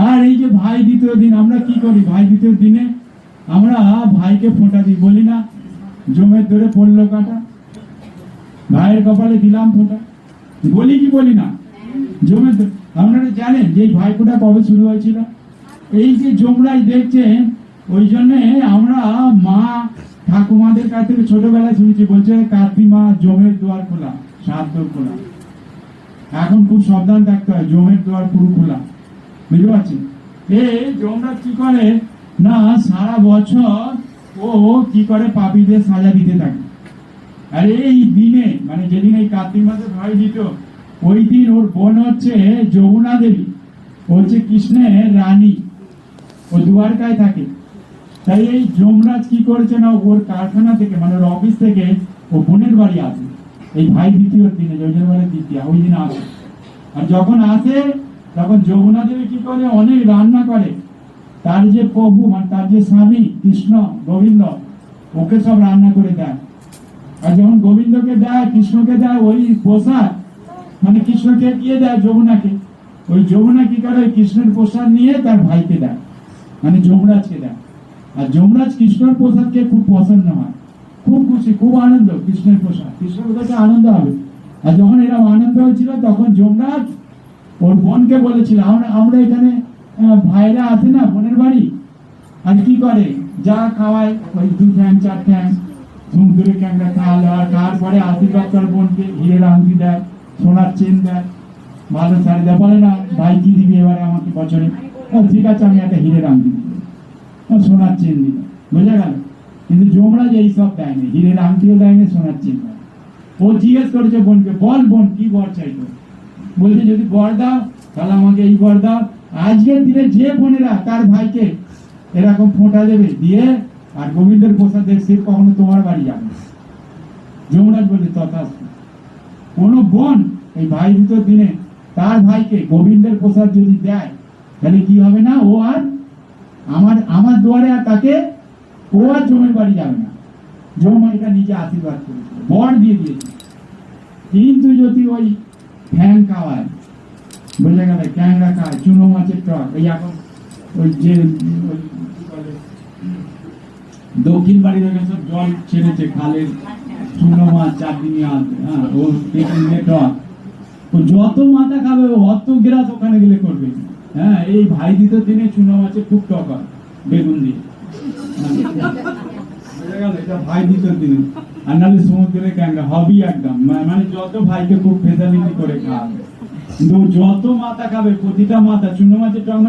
আর এই যে ভাই দ্বিতীয় দিন আমরা কি করি, ভাই দ্বিতীয় দিনে আমরা ভাইকে ফোঁটা দিই, বলি না জমের ধরে পড়লো কাটা, ভাইয়ের কপালে দিলাম ফোঁটা, বলি কি বলি না? জমের আপনারা জানেন যে ভাই ফোঁটা কবে শুরু হয়েছিল? এই যে জমরাই দেখছেন, ওই জন্য আমরা মা ঠাকুমাদের কাছ থেকে ছোটবেলায় শুনেছি, বলছে কাকিমা জমের দুয়ার খোলা, সাত দোর খোলা। এখন খুব সাবধান থাকতে হয়, জমের দুয়ার পুরো খোলা, বুঝতে পারছেন? এই জমরা কি করে না, সারা বছর ও কি করে পাপীদের সাজা দিতে থাকে। আর এই দিনে মানে যেদিন এই কার্তিক মাসে ভাই দিত, ওই দিন ওর বোন হচ্ছে যমুনা দেবী, হচ্ছে কৃষ্ণের রানী, ও দুয়ারকায় থাকে। তাই এই যমরাজ কি করেছে না, ওর কারখানা থেকে মানে ওর অফিস থেকে ও বোনের বাড়ি আসে এই ভাই দ্বিতীয় দিনে, যোজনের বাড়ি দ্বিতীয়, ওই দিন আসে। আর যখন আসে তখন যমুনা দেবী কি করে, অনেক রান্না করে, তার যে প্রভু মানে তার যে স্বামী কৃষ্ণ গোবিন্দ, ওকে সব রান্না করে দেয়। আর যখন গোবিন্দকে দেয়, কৃষ্ণকে দেয় ওই প্রসাদ, মানে কৃষ্ণকে দিয়ে দেয় যমুনাকে, ওই যমুনা কি করে কৃষ্ণের প্রসাদ নিয়ে তার ভাইকে দেয়, মানে যমরাজকে দেয়। আর যমরাজ কৃষ্ণের প্রসাদকে খুব পছন্দ হয়, খুব খুশি, খুব আনন্দ, কৃষ্ণের প্রসাদ, কৃষ্ণের কাছে আনন্দ হবে। আর যখন এরকম আনন্দ হয়েছিল তখন যমরাজ ওর বোনকে বলেছিল, আমরা এখানে ভাইরা আছে না বোনের বাড়ি, আর কি করে যা খাওয়ায় ওই 2 ঠ্যাং 4 ঠ্যাং সমুদ্রের ক্যাংরা খাওয়ালো, আর তারপরে আশীর্বাদ করে বোনকে হীরের আংটি দেয়, সোনার চেন দেয়, ভালো শাড়ি দেয়। বলে না ভাই কি দিবি এবারে আমাকে বছরে? ঠিক আছে আমি একটা হীরের আংটি দিই, সোনার চেন দিই, বোঝা গেল? কিন্তু যমরাজ এইসব দেয়নি, হীরের আংটিও দেয়নি, সোনার চেন দেয়। ও জিজ্ঞেস করেছে বোনকে, বল বোন কি বর চাইতো? বলছে যদি বর দাও তাহলে আমাকে এই বর দাও, আজকের দিনে যে বোনেরা তার ভাইকে এরকম ফোঁটা দেবে দিয়ে আর গোবিন্দের প্রসাদ দেবে, সে কখনো তোমার বাড়ি যাবে। যমরাজ বলে তথাস্তু। কোন বোন এই ভাই দ্বিতীয় দিনে তার ভাইকে গোবিন্দের প্রসাদ যদি দেয়, তাহলে কি হবে না, ও আর আমার দুয়ারে আর তাকে, ও আর জমের বাড়ি যাবে না। জমা এটা নিজে আশীর্বাদ করেছিল, বর দিয়ে দিয়েছে। কিন্তু যদি ওই ফ্যান খাওয়ায়, বোঝা গেল, ক্যাংরা খায়, চুনো মাছের টক, এই এখন ওই যে দক্ষিণ বাড়ির সব জল ছেড়েছে খালের, চুনো মাছ 4 দিনে আসবে, হ্যাঁ, ও টক, ও যত মাথা খাবে অত গ্রাস ওখানে গেলে করবে। হ্যাঁ, এই ভাই দ্বিতীয় দিনে চুনো মাছের খুব টক হয় বেগুন দিয়ে, এটা ভাই দ্বিতীয় দিনে। আর নাহলে সমুদ্রে ক্যাংরা হবি একদম, মানে যত ভাইকে খুব ফেসালিটি করে খাওয়াবে, কিন্তু যত মাথা খাবে প্রতিটা মাথা চুনো মাছের টক